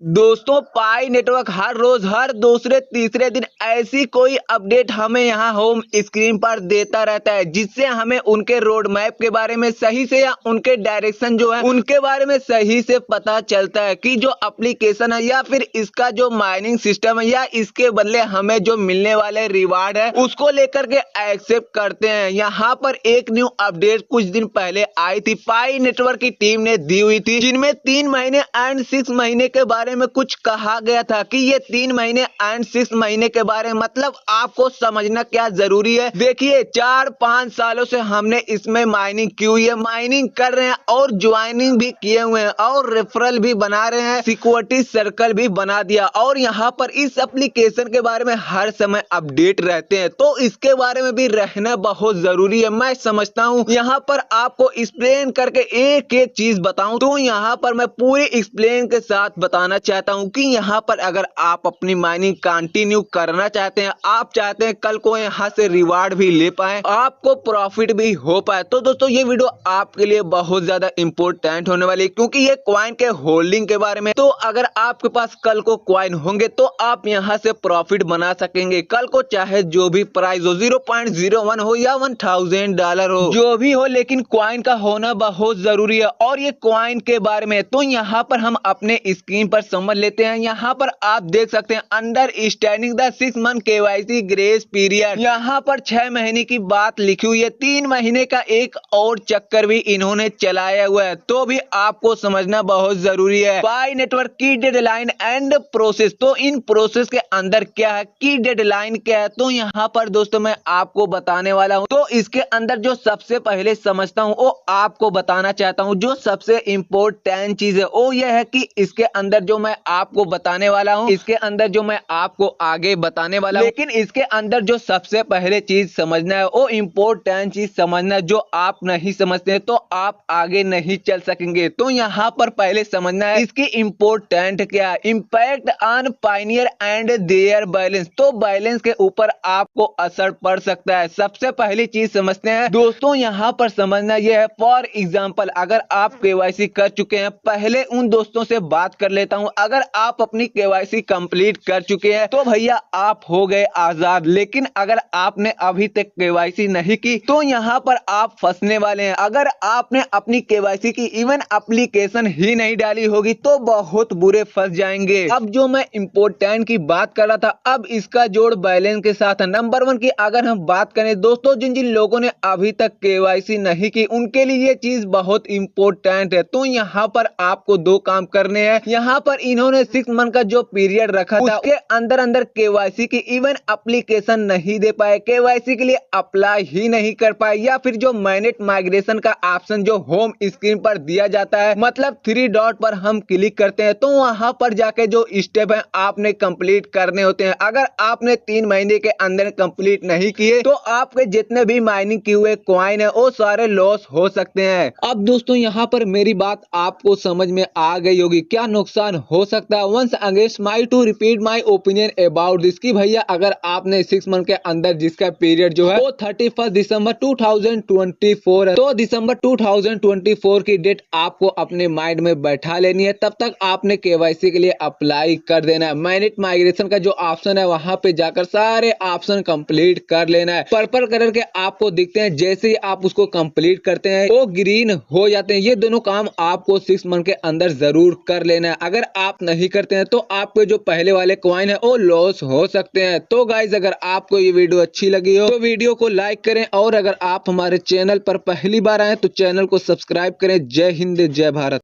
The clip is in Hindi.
दोस्तों पाई नेटवर्क हर रोज हर दूसरे तीसरे दिन ऐसी कोई अपडेट हमें यहाँ होम स्क्रीन पर देता रहता है, जिससे हमें उनके रोड मैप के बारे में सही से या उनके डायरेक्शन जो है उनके बारे में सही से पता चलता है कि जो एप्लीकेशन है या फिर इसका जो माइनिंग सिस्टम है या इसके बदले हमें जो मिलने वाले रिवार्ड है उसको लेकर के एक्सेप्ट करते हैं। यहाँ पर एक न्यू अपडेट कुछ दिन पहले आई थी, पाई नेटवर्क की टीम ने दी हुई थी, जिनमें 3 महीने एंड 6 महीने के बारे में कुछ कहा गया था कि ये 3 महीने एंड 6 महीने के बारे में मतलब आपको समझना क्या जरूरी है। देखिए 4-5 सालों से हमने इसमें माइनिंग की हुई है, माइनिंग कर रहे हैं और ज्वाइनिंग भी किए हुए हैं और रेफरल भी बना रहे हैं, सिक्योरिटी सर्कल भी बना दिया और यहाँ पर इस एप्लीकेशन के बारे में हर समय अपडेट रहते हैं, तो इसके बारे में भी रहना बहुत जरूरी है। मैं समझता हूँ यहाँ पर आपको एक्सप्लेन करके एक एक चीज बताऊं तो यहाँ पर मैं पूरी एक्सप्लेन के साथ बताना चाहता हूं कि यहाँ पर अगर आप अपनी माइनिंग कंटिन्यू करना चाहते हैं, आप चाहते हैं कल को यहाँ से रिवार्ड भी ले पाए, आपको प्रॉफिट भी हो पाए, तो दोस्तों ये वीडियो आपके लिए बहुत ज्यादा इंपॉर्टेंट होने वाली है, क्योंकि ये कॉइन के होल्डिंग के बारे में। तो अगर आपके पास कल को कॉइन होंगे तो आप यहाँ से प्रॉफिट बना सकेंगे, कल को चाहे जो भी प्राइस हो, 0.01 हो या $1000 हो, जो भी हो, लेकिन कॉइन का होना बहुत जरूरी है। और ये कॉइन के बारे में तो यहाँ पर हम अपने स्क्रीन पर समझ लेते हैं। यहाँ पर आप देख सकते हैं under standing the 6 month KYC grace period, यहाँ पर 6 महीने की बात लिखी हुई है, 3 महीने का एक और चक्कर भी इन्होंने चलाया हुआ है, तो भी आपको समझना बहुत जरूरी है। पाई नेटवर्क की डेडलाइन एंड प्रोसेस, तो इन प्रोसेस के अंदर क्या है, की डेडलाइन क्या है, तो यहाँ पर दोस्तों मैं आपको बताने वाला हूँ। तो इसके अंदर जो सबसे पहले समझता हूँ वो आपको बताना चाहता हूँ। जो सबसे इम्पोर्टेंट चीज है वो यह है कि इसके अंदर जो मैं आपको बताने वाला हूँ, इसके अंदर जो मैं आपको आगे बताने वाला हूँ, लेकिन इसके अंदर जो सबसे पहले चीज समझना है वो इम्पोर्टेंट चीज समझना है, जो आप नहीं समझते हैं तो आप आगे नहीं चल सकेंगे। तो यहाँ पर पहले समझना है इसकी इम्पोर्टेंट क्या है, impact on Pioneer and their balance, तो बैलेंस के ऊपर आपको असर पड़ सकता है। सबसे पहली चीज समझते हैं दोस्तों, यहाँ पर समझना यह है, फॉर एग्जाम्पल अगर आप KYC कर चुके हैं, पहले उन दोस्तों से बात कर लेता हूं, अगर आप अपनी KYC कंप्लीट कर चुके हैं तो भैया आप हो गए आजाद, लेकिन अगर आपने अभी तक KYC नहीं की तो यहाँ पर आप फंसने वाले हैं। अगर आपने अपनी KYC की इवन एप्लीकेशन ही नहीं डाली होगी तो बहुत बुरे फंस जाएंगे। अब जो मैं इम्पोर्टेंट की बात कर रहा था, अब इसका जोड़ बैलेंस के साथ है। नंबर 1 की अगर हम बात करें दोस्तों, जिन जिन लोगों ने अभी तक KYC नहीं की उनके लिए ये चीज बहुत इंपॉर्टेंट है। तो यहाँ पर आपको 2 काम करने हैं। यहाँ पर इन्होंने 6 मंथ का जो पीरियड रखा था उसके अंदर अंदर KYC की इवन एप्लीकेशन नहीं दे पाए, KYC के लिए अप्लाई ही नहीं कर पाए, या फिर जो मैनेज माइग्रेशन का ऑप्शन जो होम स्क्रीन पर दिया जाता है, मतलब 3 डॉट पर हम क्लिक करते हैं तो वहां पर जाके जो स्टेप है आपने कंप्लीट करने होते हैं। अगर आपने 3 महीने के अंदर कंप्लीट नहीं किए तो आपके जितने भी माइनिंग किए हुए कॉइन है वो सारे लॉस हो सकते हैं। अब दोस्तों यहाँ पर मेरी बात आपको समझ में आ गई होगी, क्या नुकसान हो सकता है। Once against my to repeat my opinion about this, की भैया अगर आपने 6 मंथ के अंदर जिसका पीरियड जो है वो 31 दिसंबर 2024 है, तो दिसंबर 2024 की डेट आपको अपने माइंड में बैठा लेनी है। तब तक आपने KYC के लिए अप्लाई कर देना है। मैनेज माइग्रेशन का जो ऑप्शन है वहां पे जाकर सारे ऑप्शन कंप्लीट कर लेना है। पर्पल कलर के आपको दिखते हैं, जैसे ही आप उसको कंप्लीट करते हैं वो ग्रीन हो जाते हैं। ये दोनों काम आपको 6 मंथ के अंदर जरूर कर लेना है। अगर आप नहीं करते हैं तो आपके जो पहले वाले कॉइन है वो लॉस हो सकते हैं। तो गाइज अगर आपको ये वीडियो अच्छी लगी हो तो वीडियो को लाइक करें, और अगर आप हमारे चैनल पर पहली बार आए तो चैनल को सब्सक्राइब करें। जय हिंद जय भारत।